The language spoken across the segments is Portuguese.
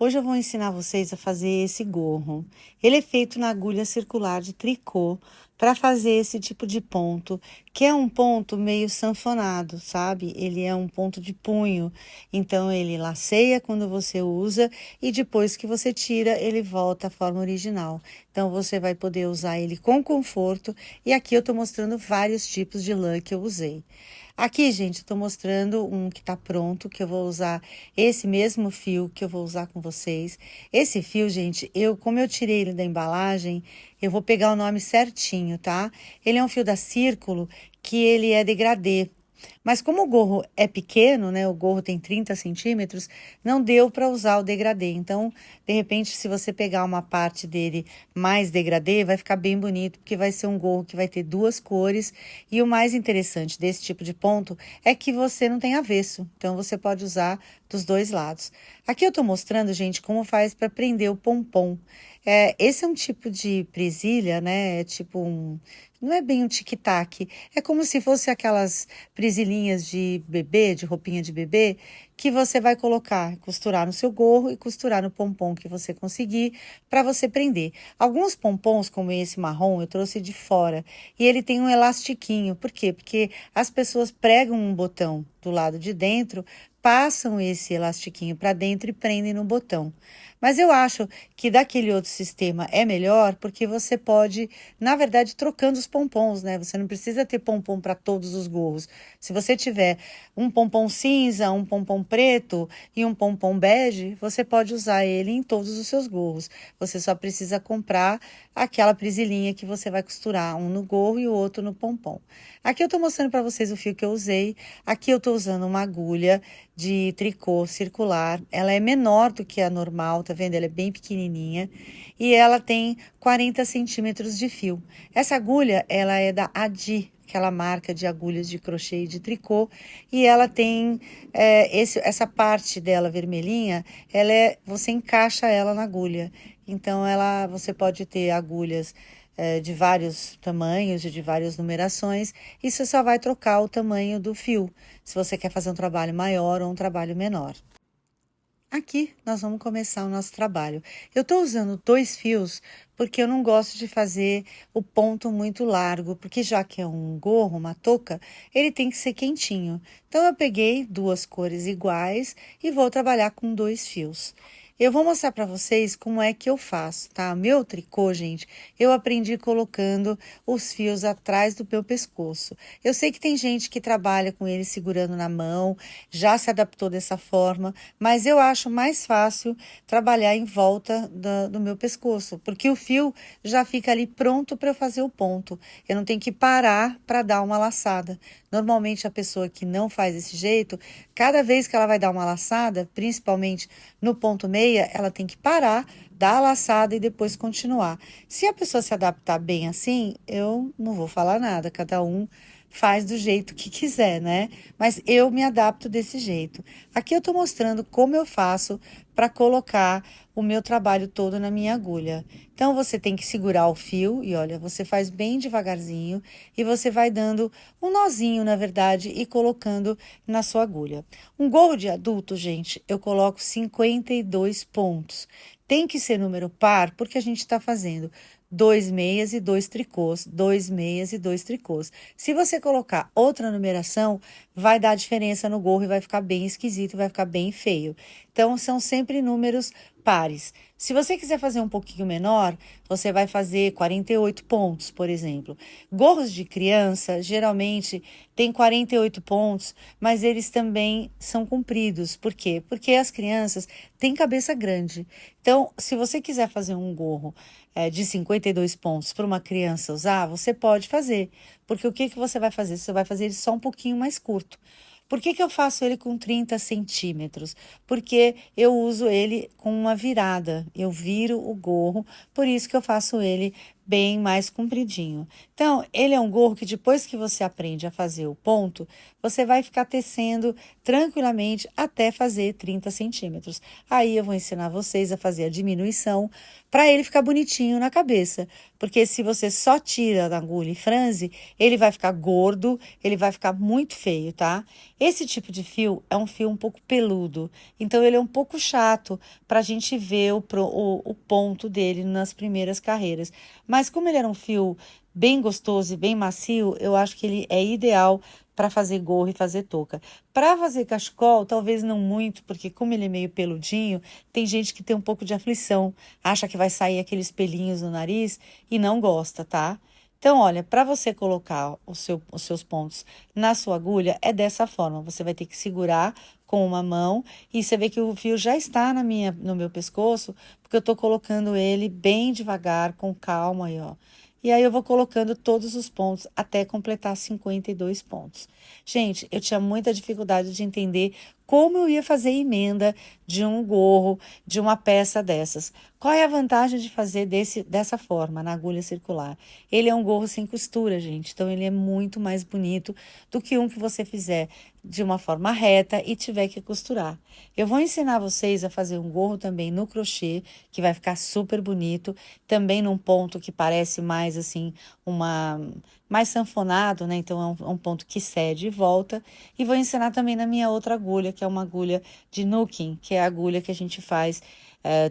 Hoje eu vou ensinar vocês a fazer esse gorro. Ele é feito na agulha circular de tricô para fazer esse tipo de ponto, que é um ponto meio sanfonado, sabe? Ele é um ponto de punho, então ele laceia quando você usa e depois que você tira, ele volta à forma original. Então você vai poder usar ele com conforto e aqui eu estou mostrando vários tipos de lã que eu usei. Aqui, gente, eu tô mostrando um que tá pronto, que eu vou usar esse mesmo fio que eu vou usar com vocês. Esse fio, gente, como eu tirei ele da embalagem, eu vou pegar o nome certinho, tá? Ele é um fio da Círculo, que ele é degradê. Mas como o gorro é pequeno, né? O gorro tem 30 centímetros, não deu para usar o degradê. Então, de repente, se você pegar uma parte dele mais degradê, vai ficar bem bonito, porque vai ser um gorro que vai ter duas cores. E o mais interessante desse tipo de ponto é que você não tem avesso. Então, você pode usar dos dois lados. Aqui eu tô mostrando, gente, como faz para prender o pompom. Esse é um tipo de presilha, né? É tipo um... Não é bem um tic-tac. É como se fosse aquelas presilhinhas de bebê, de roupinha de bebê, que você vai colocar, costurar no seu gorro e costurar no pompom que você conseguir para você prender. Alguns pompons, como esse marrom, eu trouxe de fora e ele tem um elastiquinho. Por quê? Porque as pessoas pregam um botão do lado de dentro, passam esse elastiquinho para dentro e prendem no botão. Mas eu acho que daquele outro sistema é melhor porque você pode, na verdade, trocando os pompons, né? Você não precisa ter pompom para todos os gorros. Se você tiver um pompom cinza, um pompom preto e um pompom bege, você pode usar ele em todos os seus gorros. Você só precisa comprar aquela presilhinha que você vai costurar, um no gorro e o outro no pompom. Aqui eu tô mostrando para vocês o fio que eu usei. Aqui eu tô usando uma agulha de tricô circular. Ela é menor do que a normal, tá vendo? Ela é bem pequenininha e ela tem 40 centímetros de fio. Essa agulha, ela é da Adi, aquela marca de agulhas de crochê e de tricô, e ela tem essa parte dela vermelhinha, você encaixa ela na agulha. Então, você pode ter agulhas de vários tamanhos e de várias numerações, e você só vai trocar o tamanho do fio, se você quer fazer um trabalho maior ou um trabalho menor. Aqui nós vamos começar o nosso trabalho. Eu estou usando dois fios porque eu não gosto de fazer o ponto muito largo, porque já que é um gorro, uma touca, ele tem que ser quentinho. Então eu peguei duas cores iguais e vou trabalhar com dois fios. Eu vou mostrar para vocês como é que eu faço, tá? Meu tricô, gente, eu aprendi colocando os fios atrás do meu pescoço. Eu sei que tem gente que trabalha com ele segurando na mão, já se adaptou dessa forma, mas eu acho mais fácil trabalhar em volta do meu pescoço, porque o fio já fica ali pronto para eu fazer o ponto. Eu não tenho que parar para dar uma laçada. Normalmente a pessoa que não faz desse jeito, cada vez que ela vai dar uma laçada, principalmente no ponto meia, ela tem que parar, dar a laçada e depois continuar. Se a pessoa se adaptar bem assim, eu não vou falar nada, cada um faz do jeito que quiser, né? Mas eu me adapto desse jeito. Aqui eu tô mostrando como eu faço para colocar o meu trabalho todo na minha agulha. Então, você tem que segurar o fio e olha, você faz bem devagarzinho e você vai dando um nozinho, na verdade, e colocando na sua agulha. Um gorro de adulto, gente, eu coloco 52 pontos. Tem que ser número par, porque a gente está fazendo 2 meias e 2 tricôs, 2 meias e 2 tricôs. Se você colocar outra numeração, vai dar diferença no gorro e vai ficar bem esquisito, vai ficar bem feio. Então, são sempre números pares. Se você quiser fazer um pouquinho menor, você vai fazer 48 pontos, por exemplo. Gorros de criança, geralmente, tem 48 pontos, mas eles também são compridos. Por quê? Porque as crianças têm cabeça grande. Então, se você quiser fazer um gorro de 52 pontos para uma criança usar, você pode fazer. Porque o que você vai fazer? Você vai fazer ele só um pouquinho mais curto. Por que eu faço ele com 30 centímetros? Porque eu uso ele com uma virada. Eu viro o gorro, por isso que eu faço ele bem mais compridinho. Então, ele é um gorro que depois que você aprende a fazer o ponto, você vai ficar tecendo tranquilamente até fazer 30 centímetros. Aí eu vou ensinar vocês a fazer a diminuição para ele ficar bonitinho na cabeça. Porque se você só tira da agulha e franze, ele vai ficar gordo, ele vai ficar muito feio, tá? Esse tipo de fio é um fio um pouco peludo, então ele é um pouco chato para a gente ver o ponto dele nas primeiras carreiras. Mas como ele era um fio bem gostoso e bem macio, eu acho que ele é ideal para fazer gorro e fazer touca. Para fazer cachecol, talvez não muito, porque como ele é meio peludinho, tem gente que tem um pouco de aflição, acha que vai sair aqueles pelinhos no nariz e não gosta, tá? Então, olha, para você colocar os seus pontos na sua agulha, é dessa forma. Você vai ter que segurar com uma mão e você vê que o fio já está no meu pescoço, porque eu estou colocando ele bem devagar, com calma aí, ó. E aí eu vou colocando todos os pontos até completar 52 pontos. Gente, eu tinha muita dificuldade de entender como eu ia fazer emenda de um gorro, de uma peça dessas. Qual é a vantagem de fazer dessa forma, na agulha circular? Ele é um gorro sem costura, gente, então ele é muito mais bonito do que um que você fizer de uma forma reta e tiver que costurar. Eu vou ensinar vocês a fazer um gorro também no crochê, que vai ficar super bonito, também num ponto que parece mais assim, mais sanfonado, né? Então é um ponto que cede e volta. E vou ensinar também na minha outra agulha, que é uma agulha de nuking, que é a agulha que a gente faz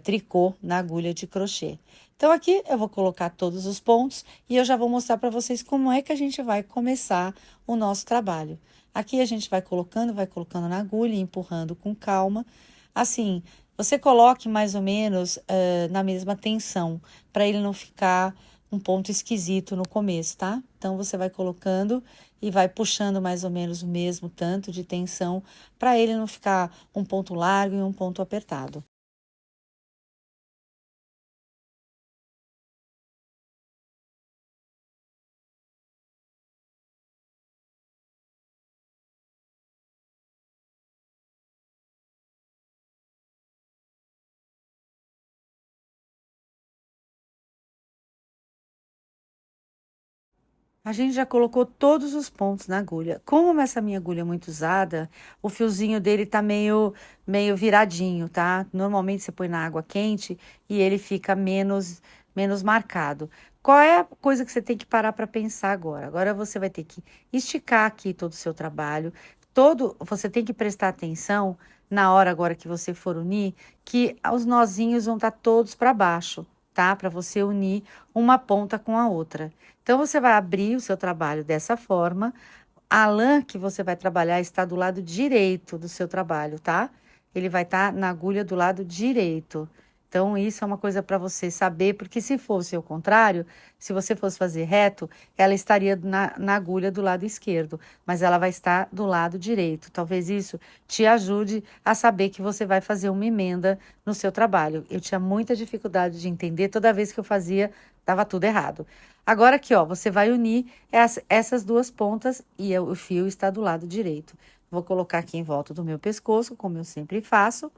tricô na agulha de crochê. Então, aqui eu vou colocar todos os pontos e eu já vou mostrar para vocês como é que a gente vai começar o nosso trabalho. Aqui a gente vai colocando na agulha, empurrando com calma. Assim, você coloque mais ou menos na mesma tensão, para ele não ficar um ponto esquisito no começo, tá? Então, você vai colocando e vai puxando mais ou menos o mesmo tanto de tensão, para ele não ficar um ponto largo e um ponto apertado. A gente já colocou todos os pontos na agulha. Como essa minha agulha é muito usada, o fiozinho dele tá meio viradinho, tá? Normalmente você põe na água quente e ele fica menos marcado. Qual é a coisa que você tem que parar para pensar agora? Agora você vai ter que esticar aqui todo o seu trabalho. Você tem que prestar atenção na hora agora que você for unir, que os nozinhos vão estar todos para baixo, tá? Para você unir uma ponta com a outra. Então, você vai abrir o seu trabalho dessa forma. A lã que você vai trabalhar está do lado direito do seu trabalho, tá? Ele vai estar na agulha do lado direito. Então, isso é uma coisa para você saber, porque se fosse o contrário, se você fosse fazer reto, ela estaria na agulha do lado esquerdo, mas ela vai estar do lado direito. Talvez isso te ajude a saber que você vai fazer uma emenda no seu trabalho. Eu tinha muita dificuldade de entender, toda vez que eu fazia, estava tudo errado. Agora aqui, ó, você vai unir essas duas pontas e o fio está do lado direito. Vou colocar aqui em volta do meu pescoço, como eu sempre faço.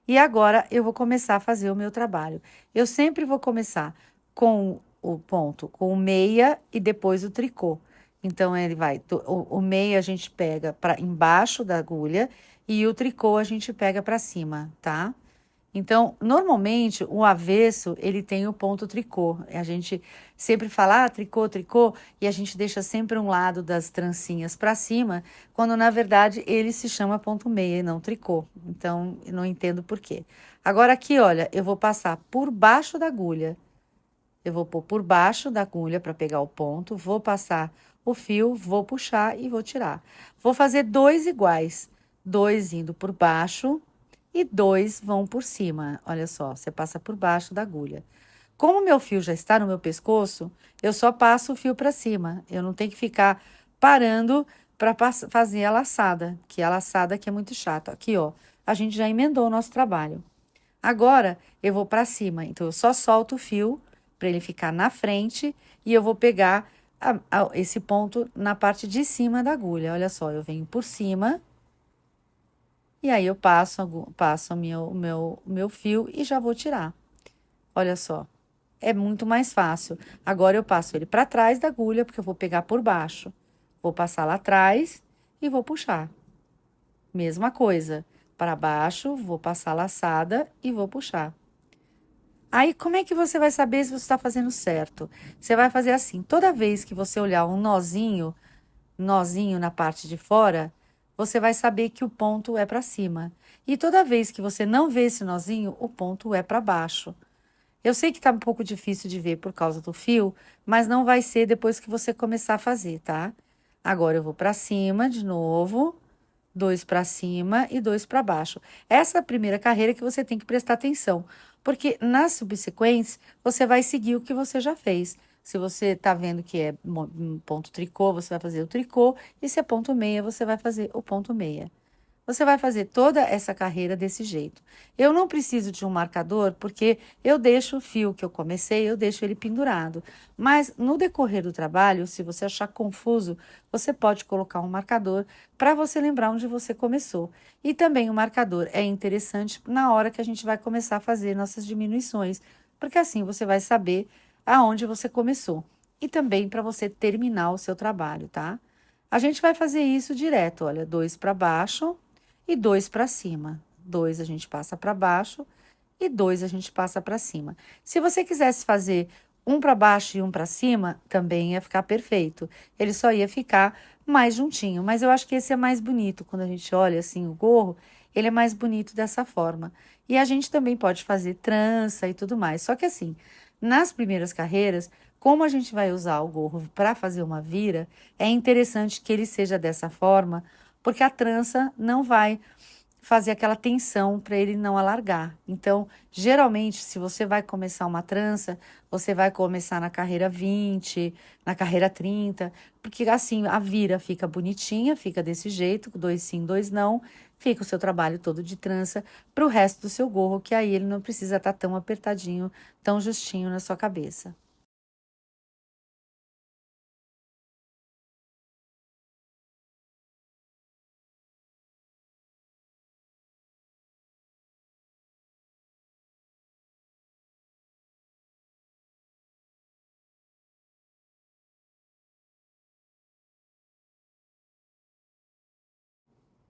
E agora eu vou começar a fazer o meu trabalho. Eu sempre vou começar com o ponto, com o meia e depois o tricô. Então, ele vai, o meia a gente pega para embaixo da agulha e o tricô a gente pega para cima, tá? Então, normalmente, o avesso, ele tem o ponto tricô. A gente sempre fala, tricô, tricô, e a gente deixa sempre um lado das trancinhas para cima, quando, na verdade, ele se chama ponto meia e não tricô. Então, eu não entendo por quê. Agora, aqui, olha, eu vou passar por baixo da agulha. Eu vou pôr por baixo da agulha para pegar o ponto, vou passar o fio, vou puxar e vou tirar. Vou fazer dois iguais, dois indo por baixo e dois vão por cima. Olha só, você passa por baixo da agulha. Como meu fio já está no meu pescoço, eu só passo o fio para cima. Eu não tenho que ficar parando para fazer a laçada, que a laçada aqui é muito chata. Aqui, ó, a gente já emendou o nosso trabalho. Agora, eu vou para cima. Então, eu só solto o fio para ele ficar na frente e eu vou pegar esse ponto na parte de cima da agulha. Olha só, eu venho por cima e aí eu passo o meu fio e já vou tirar. Olha só. é muito mais fácil. Agora eu passo ele para trás da agulha, porque eu vou pegar por baixo. Vou passar lá atrás e vou puxar. Mesma coisa, para baixo, vou passar a laçada e vou puxar. Aí, como é que você vai saber se você está fazendo certo? Você vai fazer assim, toda vez que você olhar um nozinho na parte de fora, você vai saber que o ponto é para cima. E toda vez que você não vê esse nozinho, o ponto é para baixo. Eu sei que está um pouco difícil de ver por causa do fio, mas não vai ser depois que você começar a fazer, tá? Agora eu vou para cima de novo, dois para cima e dois para baixo. Essa é a primeira carreira que você tem que prestar atenção, porque nas subsequentes você vai seguir o que você já fez. Se você está vendo que é ponto tricô, você vai fazer o tricô, e se é ponto meia, você vai fazer o ponto meia. Você vai fazer toda essa carreira desse jeito. Eu não preciso de um marcador porque eu deixo o fio que eu comecei, eu deixo ele pendurado. Mas no decorrer do trabalho, se você achar confuso, você pode colocar um marcador para você lembrar onde você começou. E também o marcador é interessante na hora que a gente vai começar a fazer nossas diminuições, porque assim você vai saber aonde você começou. E também para você terminar o seu trabalho, tá? A gente vai fazer isso direto, olha, dois para baixo e dois para cima. Dois a gente passa para baixo e dois a gente passa para cima. Se você quisesse fazer um para baixo e um para cima, também ia ficar perfeito. Ele só ia ficar mais juntinho, mas eu acho que esse é mais bonito quando a gente olha assim o gorro, ele é mais bonito dessa forma. E a gente também pode fazer trança e tudo mais. Só que assim, nas primeiras carreiras, como a gente vai usar o gorro para fazer uma vira, é interessante que ele seja dessa forma, porque a trança não vai fazer aquela tensão para ele não alargar. Então, geralmente, se você vai começar uma trança, você vai começar na carreira 20, na carreira 30, porque assim a vira fica bonitinha, fica desse jeito, dois sim, dois não, fica o seu trabalho todo de trança para o resto do seu gorro, que aí ele não precisa estar tão apertadinho, tão justinho na sua cabeça.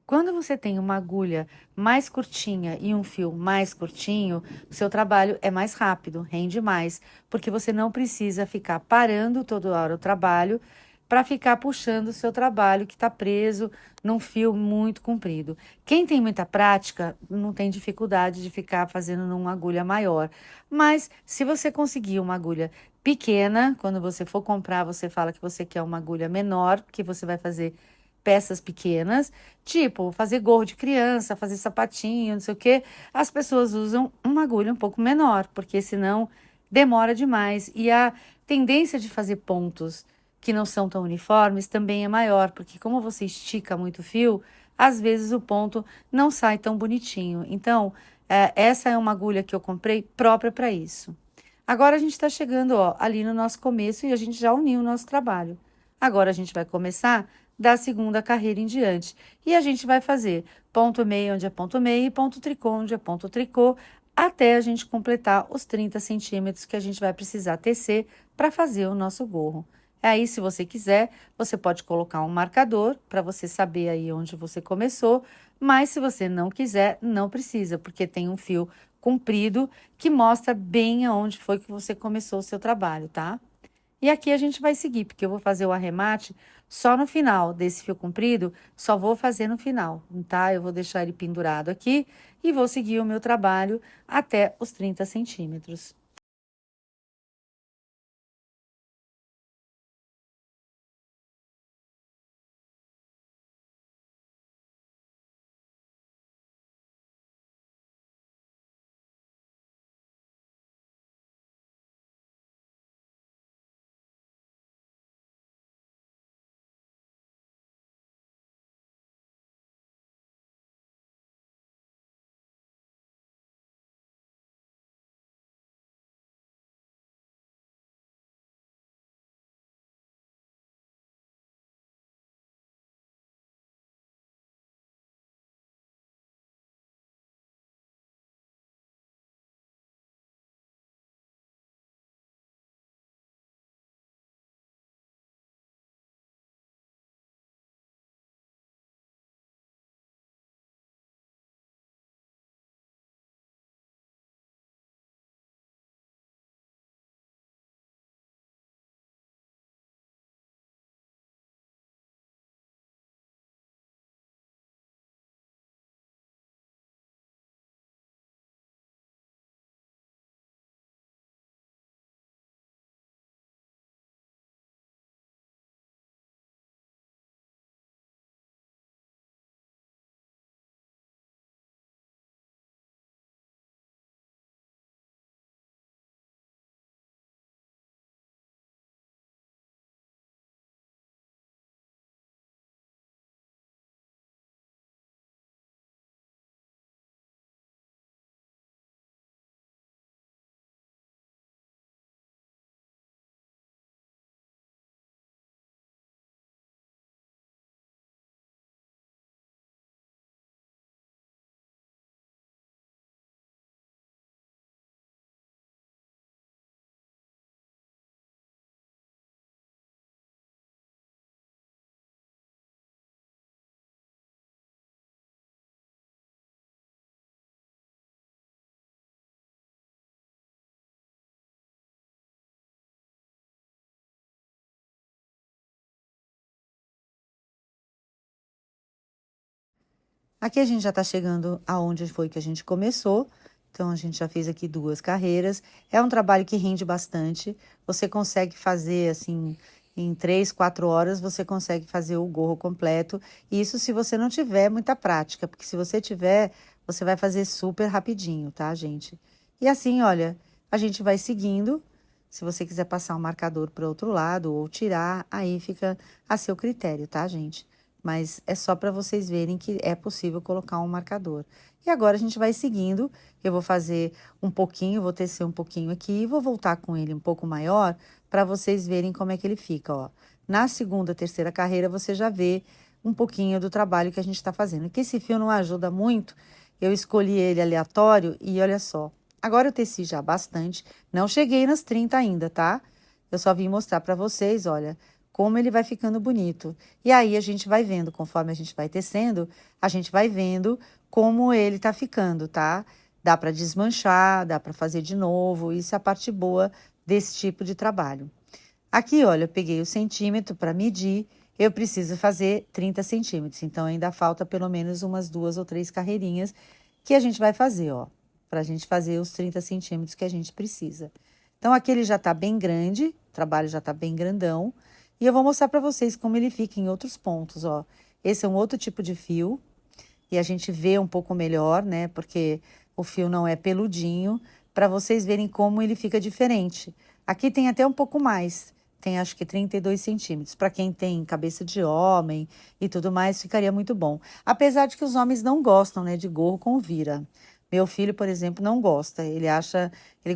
Quando você tem uma agulha mais curtinha e um fio mais curtinho, o seu trabalho é mais rápido, rende mais, porque você não precisa ficar parando toda hora o trabalho para ficar puxando o seu trabalho que está preso num fio muito comprido. Quem tem muita prática não tem dificuldade de ficar fazendo numa agulha maior, mas se você conseguir uma agulha pequena, quando você for comprar, você fala que você quer uma agulha menor, que você vai fazer peças pequenas, tipo fazer gorro de criança, fazer sapatinho, não sei o quê, as pessoas usam uma agulha um pouco menor, porque senão demora demais. E a tendência de fazer pontos que não são tão uniformes também é maior, porque como você estica muito o fio, às vezes o ponto não sai tão bonitinho. Então, essa é uma agulha que eu comprei própria para isso. Agora a gente está chegando, ó, ali no nosso começo e a gente já uniu o nosso trabalho. Agora a gente vai começar da segunda carreira em diante. E a gente vai fazer ponto meio onde é ponto meio e ponto tricô onde é ponto tricô, até a gente completar os 30 centímetros que a gente vai precisar tecer para fazer o nosso gorro. Aí, se você quiser, você pode colocar um marcador para você saber aí onde você começou, mas se você não quiser, não precisa, porque tem um fio comprido que mostra bem aonde foi que você começou o seu trabalho, tá? E aqui a gente vai seguir, porque eu vou fazer o arremate só no final desse fio comprido, só vou fazer no final, tá? Eu vou deixar ele pendurado aqui e vou seguir o meu trabalho até os 30 centímetros. Aqui a gente já tá chegando aonde foi que a gente começou. Então, a gente já fez aqui 2 carreiras. É um trabalho que rende bastante. Você consegue fazer, assim, em 3, 4 horas, você consegue fazer o gorro completo. Isso se você não tiver muita prática, porque se você tiver, você vai fazer super rapidinho, tá, gente? E assim, olha, a gente vai seguindo. Se você quiser passar um marcador para outro lado ou tirar, aí fica a seu critério, tá, gente? Mas é só para vocês verem que é possível colocar um marcador. E agora a gente vai seguindo. Eu vou fazer um pouquinho, vou tecer um pouquinho aqui e vou voltar com ele um pouco maior para vocês verem como é que ele fica, ó. Na segunda, terceira carreira, você já vê um pouquinho do trabalho que a gente está fazendo. Que esse fio não ajuda muito, eu escolhi ele aleatório e olha só. Agora eu teci já bastante, não cheguei nas 30 ainda, tá? Eu só vim mostrar para vocês, olha, como ele vai ficando bonito. E aí a gente vai vendo, conforme a gente vai tecendo, a gente vai vendo como ele tá ficando, tá? Dá para desmanchar, dá para fazer de novo, isso é a parte boa desse tipo de trabalho. Aqui, olha, eu peguei o centímetro para medir, eu preciso fazer 30 centímetros, então ainda falta pelo menos umas 2 ou 3 carreirinhas que a gente vai fazer, ó, para a gente fazer os 30 centímetros que a gente precisa. Então, aqui ele já tá bem grande, o trabalho já tá bem grandão, e eu vou mostrar para vocês como ele fica em outros pontos, ó. Esse é um outro tipo de fio, e a gente vê um pouco melhor, né? Porque o fio não é peludinho, para vocês verem como ele fica diferente. Aqui tem até um pouco mais, tem acho que 32 centímetros. Para quem tem cabeça de homem e tudo mais, ficaria muito bom. Apesar de que os homens não gostam, né, de gorro com vira. Meu filho, por exemplo, não gosta. Ele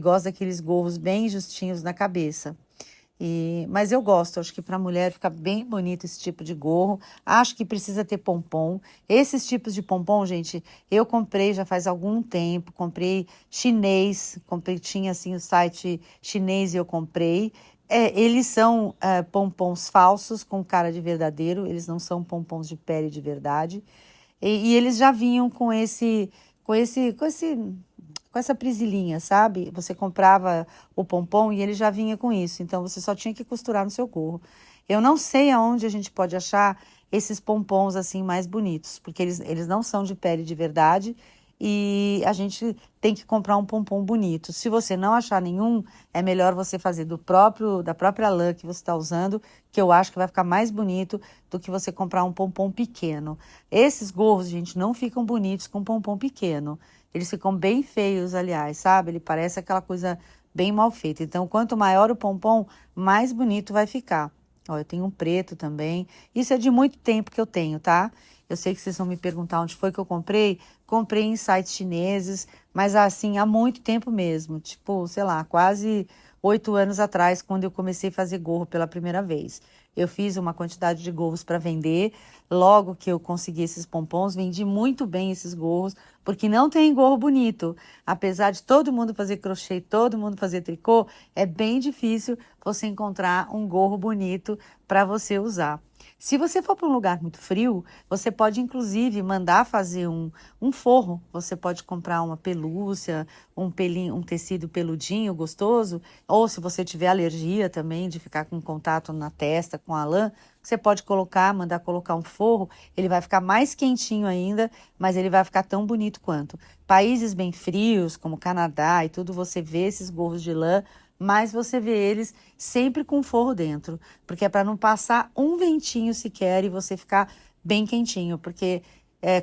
gosta daqueles gorros bem justinhos na cabeça. Mas eu gosto, acho que para mulher fica bem bonito esse tipo de gorro. Acho que precisa ter pompom. Esses tipos de pompom, gente, eu comprei já faz algum tempo. Comprei chinês, tinha assim o site chinês e eu comprei. Eles são pompons falsos com cara de verdadeiro, eles não são pompons de pele de verdade. E eles já vinham com essa presilhinha, sabe? Você comprava o pompom e ele já vinha com isso. Então, você só tinha que costurar no seu gorro. Eu não sei aonde a gente pode achar esses pompons assim mais bonitos, porque eles não são de pele de verdade e a gente tem que comprar um pompom bonito. Se você não achar nenhum, é melhor você fazer da própria lã que você está usando, que eu acho que vai ficar mais bonito do que você comprar um pompom pequeno. Esses gorros, gente, não ficam bonitos com pompom pequeno. Eles ficam bem feios, aliás, sabe? Ele parece aquela coisa bem mal feita. Então, quanto maior o pompom, mais bonito vai ficar. Ó, eu tenho um preto também. Isso é de muito tempo que eu tenho, tá? Eu sei que vocês vão me perguntar onde foi que eu comprei. Comprei em sites chineses, mas assim, há muito tempo mesmo. Tipo, sei lá, quase 8 anos atrás, quando eu comecei a fazer gorro pela primeira vez. Eu fiz uma quantidade de gorros para vender. Logo que eu consegui esses pompons, vendi muito bem esses gorros, porque não tem gorro bonito. Apesar de todo mundo fazer crochê, todo mundo fazer tricô, é bem difícil você encontrar um gorro bonito para você usar. Se você for para um lugar muito frio, você pode inclusive mandar fazer um forro. Você pode comprar uma pelúcia, um tecido peludinho, gostoso. Ou se você tiver alergia também de ficar com contato na testa com a lã, você pode mandar colocar um forro. Ele vai ficar mais quentinho ainda, mas ele vai ficar tão bonito quanto. Países bem frios, como Canadá e tudo, você vê esses gorros de lã, mas você vê eles sempre com forro dentro, porque é para não passar um ventinho sequer e você ficar bem quentinho, porque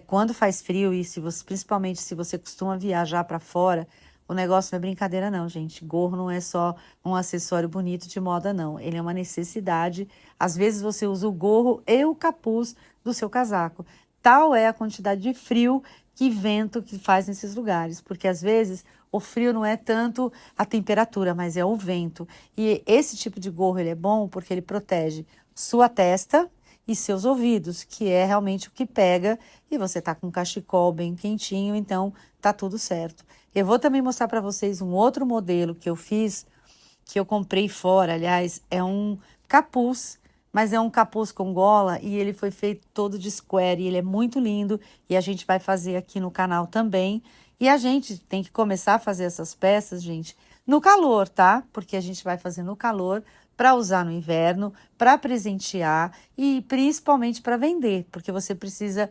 quando faz frio e principalmente se você costuma viajar para fora, o negócio não é brincadeira não, gente. Gorro não é só um acessório bonito de moda, não. Ele é uma necessidade. Às vezes você usa o gorro e o capuz do seu casaco. Tal é a quantidade de frio que vento que faz nesses lugares, porque às vezes o frio não é tanto a temperatura, mas é o vento. E esse tipo de gorro ele é bom porque ele protege sua testa e seus ouvidos, que é realmente o que pega, e você tá com um cachecol bem quentinho, então tá tudo certo. Eu vou também mostrar para vocês um outro modelo que eu fiz, que eu comprei fora, aliás, é um capuz, mas é um capuz com gola e ele foi feito todo de square e ele é muito lindo e a gente vai fazer aqui no canal também. E a gente tem que começar a fazer essas peças, gente, no calor, tá? Porque a gente vai fazer no calor para usar no inverno, para presentear e principalmente para vender, porque você precisa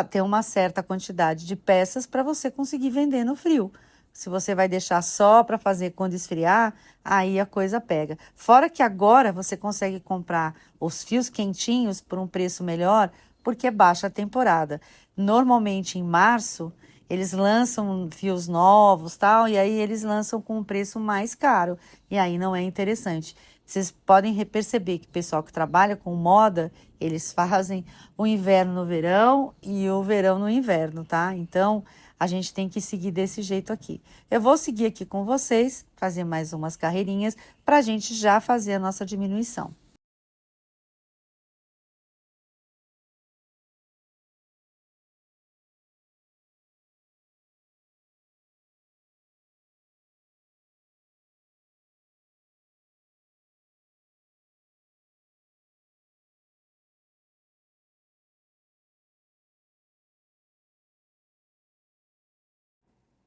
ter uma certa quantidade de peças para você conseguir vender no frio. Se você vai deixar só para fazer quando esfriar, aí a coisa pega. Fora que agora você consegue comprar os fios quentinhos por um preço melhor, porque é baixa a temporada. Normalmente em março, eles lançam fios novos, tal, e aí eles lançam com um preço mais caro. E aí não é interessante. Vocês podem perceber que o pessoal que trabalha com moda, eles fazem o inverno no verão e o verão no inverno, tá? Então, a gente tem que seguir desse jeito aqui. Eu vou seguir aqui com vocês, fazer mais umas carreirinhas, para a gente já fazer a nossa diminuição.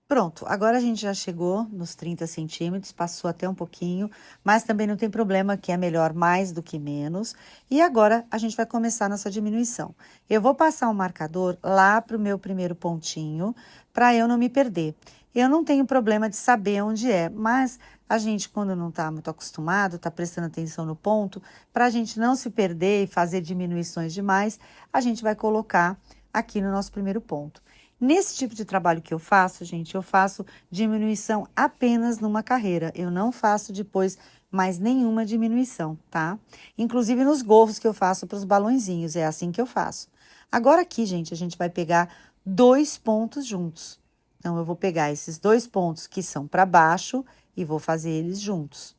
Pronto, agora a gente já chegou nos 30 centímetros, passou até um pouquinho, mas também não tem problema que é melhor mais do que menos. E agora a gente vai começar a nossa diminuição. Eu vou passar um marcador lá para o meu primeiro pontinho, para eu não me perder. Eu não tenho problema de saber onde é, mas a gente, quando não está muito acostumado, está prestando atenção no ponto, para a gente não se perder e fazer diminuições demais, a gente vai colocar aqui no nosso primeiro ponto. Nesse tipo de trabalho que eu faço, gente, eu faço diminuição apenas numa carreira. Eu não faço depois mais nenhuma diminuição, tá? Inclusive nos gorros que eu faço para os balõezinhos, é assim que eu faço. Agora aqui, gente, a gente vai pegar dois pontos juntos. Então, eu vou pegar esses dois pontos que são para baixo e vou fazer eles juntos.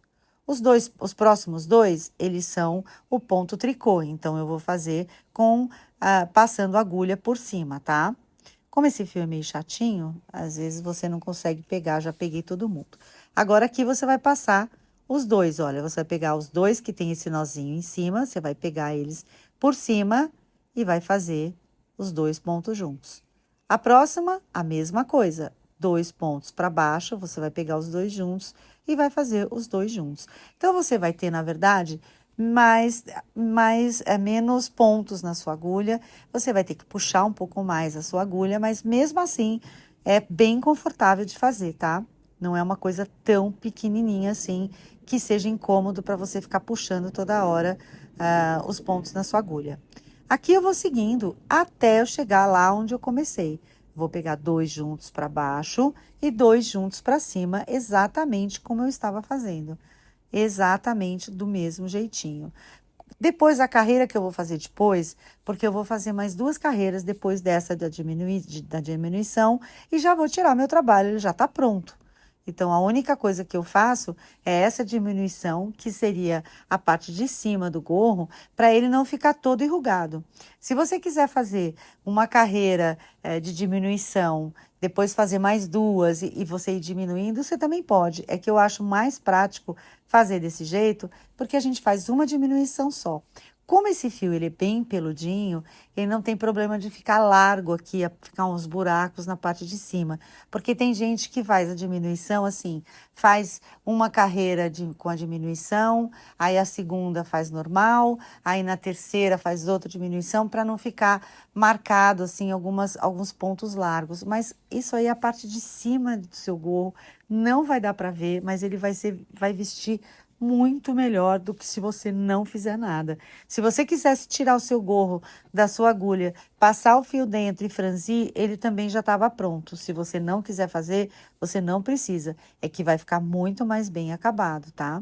Os próximos dois, eles são o ponto tricô. Então, eu vou fazer passando a agulha por cima, tá? Como esse fio é meio chatinho, às vezes você não consegue pegar, já peguei todo mundo. Agora aqui você vai passar os dois, olha, você vai pegar os dois que tem esse nozinho em cima, você vai pegar eles por cima e vai fazer os dois pontos juntos. A próxima, a mesma coisa, dois pontos para baixo, você vai pegar os dois juntos e vai fazer os dois juntos. Então, você vai ter, na verdade, menos pontos na sua agulha. Você vai ter que puxar um pouco mais a sua agulha, mas mesmo assim é bem confortável de fazer, tá? Não é uma coisa tão pequenininha assim que seja incômodo para você ficar puxando toda hora os pontos na sua agulha. Aqui eu vou seguindo até eu chegar lá onde eu comecei. Vou pegar dois juntos para baixo e dois juntos para cima, exatamente como eu estava fazendo. Exatamente do mesmo jeitinho. Depois a carreira que eu vou fazer depois, porque eu vou fazer mais duas carreiras depois dessa da diminuição e já vou tirar meu trabalho, ele já está pronto. Então, a única coisa que eu faço é essa diminuição, que seria a parte de cima do gorro, para ele não ficar todo enrugado. Se você quiser fazer uma carreira de diminuição, depois fazer mais duas e você ir diminuindo, você também pode. É que eu acho mais prático fazer desse jeito, porque a gente faz uma diminuição só. Como esse fio ele é bem peludinho, ele não tem problema de ficar largo aqui, ficar uns buracos na parte de cima. Porque tem gente que faz a diminuição assim, faz uma carreira com a diminuição, aí a segunda faz normal, aí na terceira faz outra diminuição, para não ficar marcado assim alguns pontos largos. Mas isso aí é a parte de cima do seu gorro, não vai dar para ver, mas ele vai vestir muito melhor do que se você não fizer nada. Se você quisesse tirar o seu gorro da sua agulha, passar o fio dentro e franzir, ele também já estava pronto. Se você não quiser fazer, você não precisa. É que vai ficar muito mais bem acabado, tá?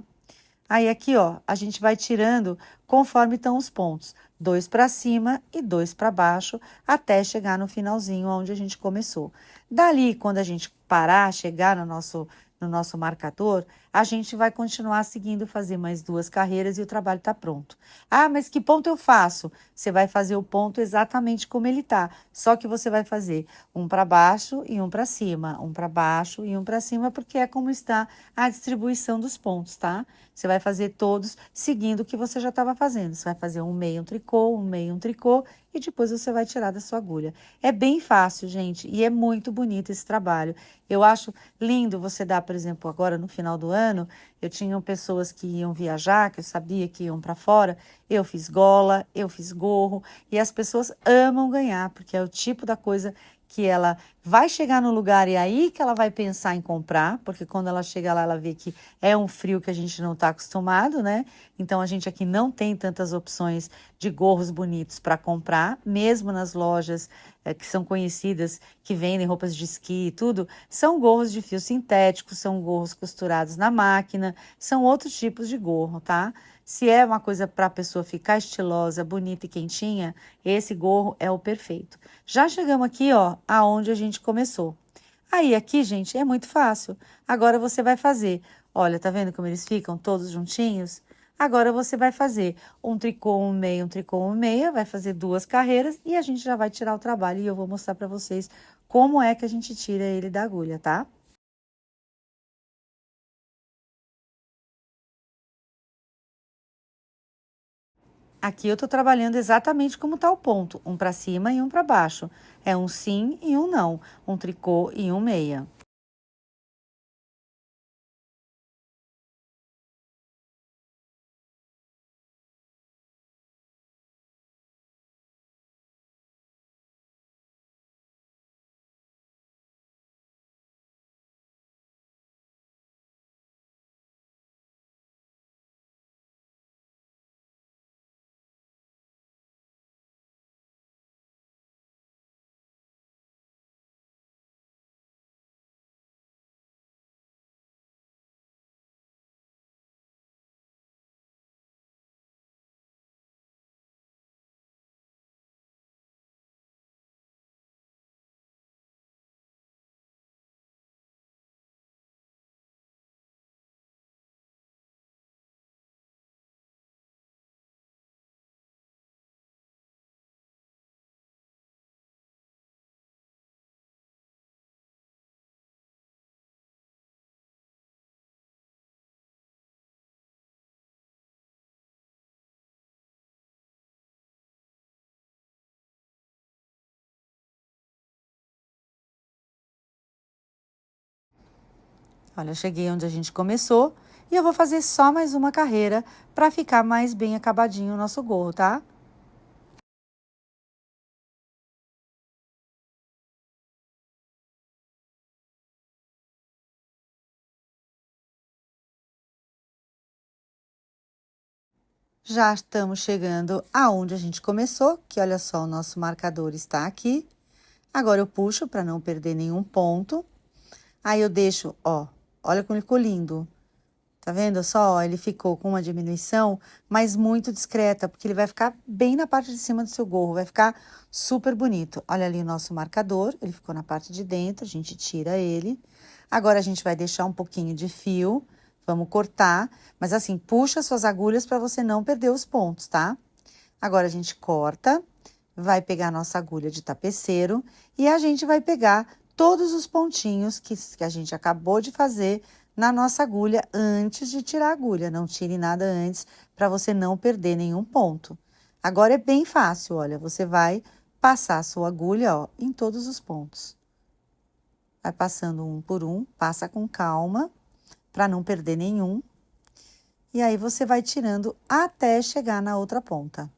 Aí aqui, ó, a gente vai tirando conforme estão os pontos. Dois para cima e dois para baixo, até chegar no finalzinho onde a gente começou. Dali, quando a gente parar, chegar no nosso marcador, a gente vai continuar seguindo, fazer mais duas carreiras e o trabalho está pronto. Ah, mas que ponto eu faço? Você vai fazer o ponto exatamente como ele está, só que você vai fazer um para baixo e um para cima, um para baixo e um para cima, porque é como está a distribuição dos pontos, tá? Você vai fazer todos seguindo o que você já estava continuar fazendo. Você vai fazer um meio, um tricô, um meio, um tricô e depois você vai tirar da sua agulha. É bem fácil, gente, e é muito bonito esse trabalho. Eu acho lindo você dar, por exemplo, agora no final do ano, eu tinha pessoas que iam viajar, que eu sabia que iam para fora, eu fiz gola, eu fiz gorro, e as pessoas amam ganhar, porque é o tipo da coisa que ela vai chegar no lugar e é aí que ela vai pensar em comprar, porque quando ela chega lá, ela vê que é um frio que a gente não está acostumado, né? Então a gente aqui não tem tantas opções de gorros bonitos para comprar, mesmo nas lojas que são conhecidas, que vendem roupas de esqui e tudo, são gorros de fio sintético, são gorros costurados na máquina, são outros tipos de gorro, tá? Se é uma coisa para a pessoa ficar estilosa, bonita e quentinha, esse gorro é o perfeito. Já chegamos aqui, ó, aonde a gente começou. Aí, aqui, gente, é muito fácil. Agora você vai fazer. Olha, tá vendo como eles ficam todos juntinhos? Agora você vai fazer um tricô, um tricô, um meia, vai fazer 2 carreiras e a gente já vai tirar o trabalho e eu vou mostrar para vocês como é que a gente tira ele da agulha, tá? Aqui eu tô trabalhando exatamente como tá o ponto, um para cima e um para baixo. É um sim e um não, um tricô e um meia. Olha, eu cheguei onde a gente começou e eu vou fazer só mais uma carreira para ficar mais bem acabadinho o nosso gorro, tá? Já estamos chegando aonde a gente começou, que olha só, o nosso marcador está aqui. Agora eu puxo para não perder nenhum ponto. Aí eu deixo, ó, olha como ele ficou lindo. Tá vendo só? Ó, ele ficou com uma diminuição, mas muito discreta, porque ele vai ficar bem na parte de cima do seu gorro, vai ficar super bonito. Olha ali o nosso marcador, ele ficou na parte de dentro, a gente tira ele. Agora a gente vai deixar um pouquinho de fio, vamos cortar, mas assim, puxa suas agulhas para você não perder os pontos, tá? Agora a gente corta, vai pegar a nossa agulha de tapeceiro e a gente vai pegar todos os pontinhos que a gente acabou de fazer na nossa agulha antes de tirar a agulha. Não tire nada antes para você não perder nenhum ponto. Agora é bem fácil, olha, você vai passar a sua agulha, ó, em todos os pontos. Vai passando um por um, passa com calma para não perder nenhum. E aí você vai tirando até chegar na outra ponta.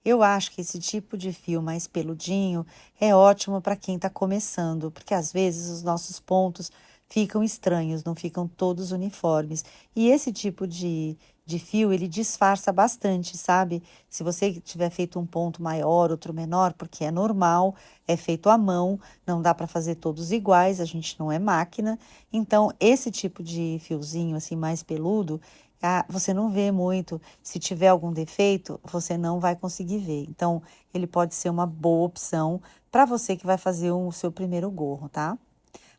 Eu acho que esse tipo de fio mais peludinho é ótimo para quem está começando, porque às vezes os nossos pontos ficam estranhos, não ficam todos uniformes. E esse tipo de fio, ele disfarça bastante, sabe? Se você tiver feito um ponto maior, outro menor, porque é normal, é feito à mão, não dá para fazer todos iguais, a gente não é máquina. Então, esse tipo de fiozinho assim mais peludo, você não vê muito. Se tiver algum defeito, você não vai conseguir ver. Então, ele pode ser uma boa opção para você que vai fazer o seu primeiro gorro, tá?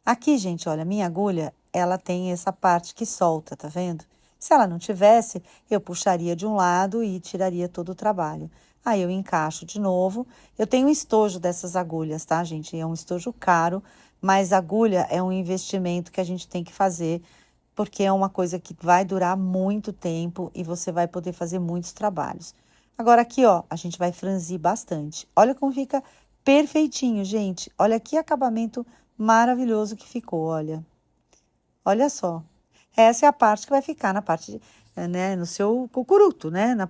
Aqui, gente, olha, minha agulha, ela tem essa parte que solta, tá vendo? Se ela não tivesse, eu puxaria de um lado e tiraria todo o trabalho. Aí eu encaixo de novo. Eu tenho um estojo dessas agulhas, tá, gente? É um estojo caro, mas agulha é um investimento que a gente tem que fazer, porque é uma coisa que vai durar muito tempo e você vai poder fazer muitos trabalhos. Agora aqui, ó, a gente vai franzir bastante. Olha como fica perfeitinho, gente. Olha que acabamento maravilhoso que ficou, olha. Olha só. Essa é a parte que vai ficar na parte, né, no seu cocuruto, né, na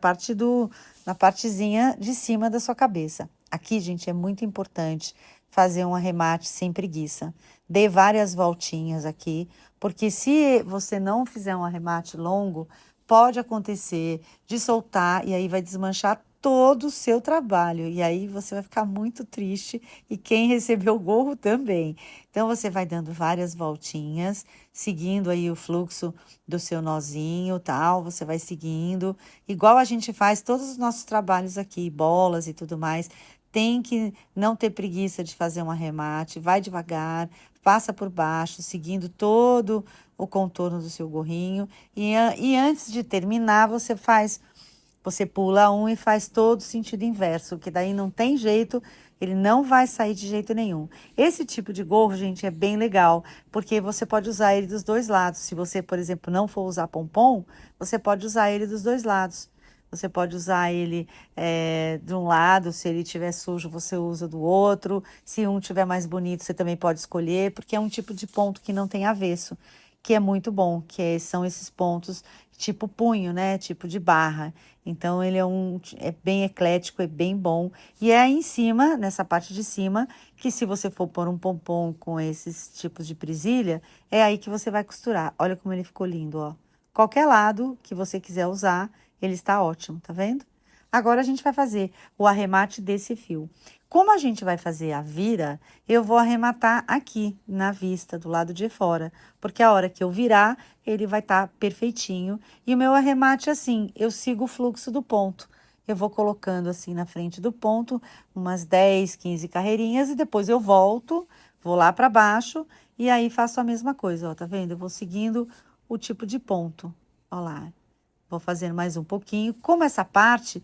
partezinha de cima da sua cabeça. Aqui, gente, é muito importante fazer um arremate sem preguiça. Dê várias voltinhas aqui, porque se você não fizer um arremate longo, pode acontecer de soltar e aí vai desmanchar todo o seu trabalho. E aí você vai ficar muito triste e quem recebeu o gorro também. Então você vai dando várias voltinhas, seguindo aí o fluxo do seu nozinho, tal, você vai seguindo, igual a gente faz todos os nossos trabalhos aqui, bolas e tudo mais. Tem que não ter preguiça de fazer um arremate, vai devagar, passa por baixo, seguindo todo o contorno do seu gorrinho. E antes de terminar, você pula um e faz todo o sentido inverso, que daí não tem jeito, ele não vai sair de jeito nenhum. Esse tipo de gorro, gente, é bem legal, porque você pode usar ele dos dois lados. Se você, por exemplo, não for usar pompom, você pode usar ele dos dois lados. Você pode usar ele de um lado, se ele estiver sujo, você usa do outro. Se um tiver mais bonito, você também pode escolher, porque é um tipo de ponto que não tem avesso, que é muito bom, são esses pontos tipo punho, né? Tipo de barra. Então ele é bem eclético, é bem bom. E é aí em cima, nessa parte de cima, que se você for pôr um pompom com esses tipos de presilha, é aí que você vai costurar. Olha como ele ficou lindo, ó. Qualquer lado que você quiser usar, ele está ótimo, tá vendo? Agora a gente vai fazer o arremate desse fio. Como a gente vai fazer a vira, eu vou arrematar aqui na vista, do lado de fora, porque a hora que eu virar, ele vai estar perfeitinho. E o meu arremate, assim, eu sigo o fluxo do ponto. Eu vou colocando assim na frente do ponto, umas 10, 15 carreirinhas, e depois eu volto, vou lá para baixo, e aí faço a mesma coisa, ó, tá vendo? Eu vou seguindo o tipo de ponto, ó lá. Vou fazendo mais um pouquinho. Como essa parte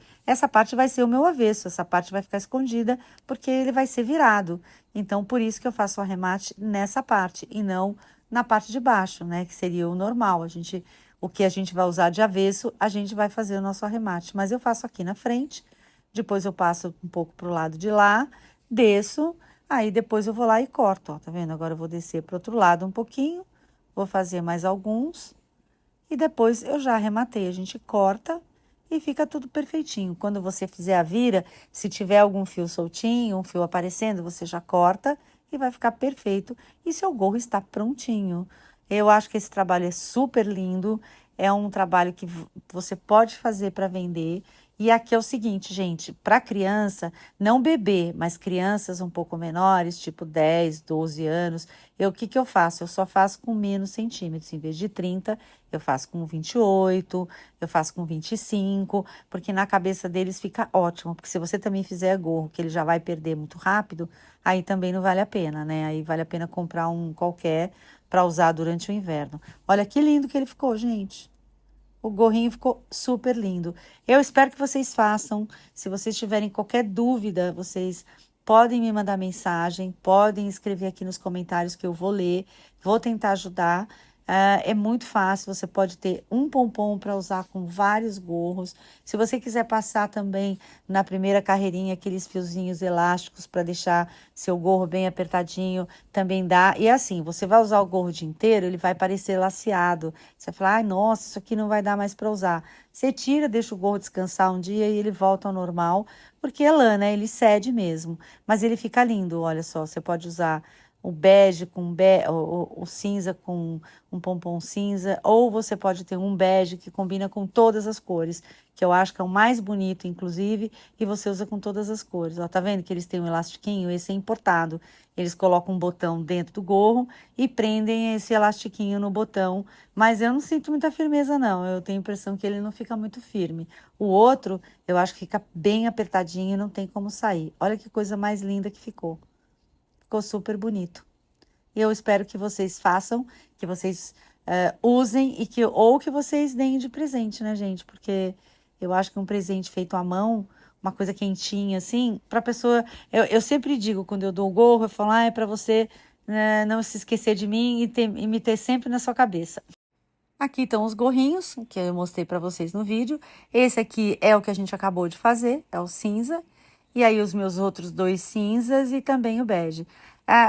vai ser o meu avesso, essa parte vai ficar escondida, porque ele vai ser virado. Então, por isso que eu faço o arremate nessa parte, e não na parte de baixo, né? Que seria o normal. O que a gente vai usar de avesso, a gente vai fazer o nosso arremate. Mas eu faço aqui na frente, depois eu passo um pouco pro lado de lá, desço, aí depois eu vou lá e corto, ó, tá vendo? Agora eu vou descer pro outro lado um pouquinho, vou fazer mais alguns. E depois eu já arrematei, a gente corta e fica tudo perfeitinho. Quando você fizer a vira, se tiver algum fio soltinho, um fio aparecendo, você já corta e vai ficar perfeito. E seu gorro está prontinho. Eu acho que esse trabalho é super lindo, é um trabalho que você pode fazer para vender. E aqui é o seguinte, gente, para criança, não bebê, mas crianças um pouco menores, tipo 10, 12 anos, o que que eu faço? Eu só faço com menos centímetros, em vez de 30, eu faço com 28, eu faço com 25, porque na cabeça deles fica ótimo, porque se você também fizer gorro, que ele já vai perder muito rápido, aí também não vale a pena, né? Aí vale a pena comprar um qualquer para usar durante o inverno. Olha que lindo que ele ficou, gente. O gorrinho ficou super lindo. Eu espero que vocês façam. Se vocês tiverem qualquer dúvida, vocês podem me mandar mensagem, podem escrever aqui nos comentários que eu vou ler, vou tentar ajudar. É muito fácil, você pode ter um pompom para usar com vários gorros. Se você quiser passar também na primeira carreirinha aqueles fiozinhos elásticos para deixar seu gorro bem apertadinho, também dá. E assim, você vai usar o gorro o dia inteiro, ele vai parecer laceado. Você vai falar, ai, nossa, isso aqui não vai dar mais para usar. Você tira, deixa o gorro descansar um dia e ele volta ao normal, porque é lã, né? Ele cede mesmo. Mas ele fica lindo, olha só, você pode usar o bege com o cinza com um pompom cinza, ou você pode ter um bege que combina com todas as cores, que eu acho que é o mais bonito, inclusive, e você usa com todas as cores. Ó, tá vendo que eles têm um elastiquinho? Esse é importado. Eles colocam um botão dentro do gorro e prendem esse elastiquinho no botão, mas eu não sinto muita firmeza, não. Eu tenho a impressão que ele não fica muito firme. O outro, eu acho que fica bem apertadinho e não tem como sair. Olha que coisa mais linda que ficou. Ficou super bonito. E eu espero que vocês façam, que vocês usem ou que vocês deem de presente, né, gente? Porque eu acho que um presente feito à mão, uma coisa quentinha, assim, pra pessoa. Eu sempre digo, quando eu dou o gorro, eu falo, é pra você, né, não se esquecer de mim e me ter sempre na sua cabeça. Aqui estão os gorrinhos que eu mostrei para vocês no vídeo. Esse aqui é o que a gente acabou de fazer, é o cinza. E aí os meus outros dois cinzas e também o bege.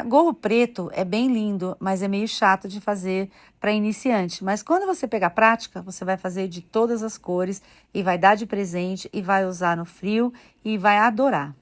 Gorro preto é bem lindo, mas é meio chato de fazer para iniciante. Mas quando você pegar prática, você vai fazer de todas as cores e vai dar de presente e vai usar no frio e vai adorar.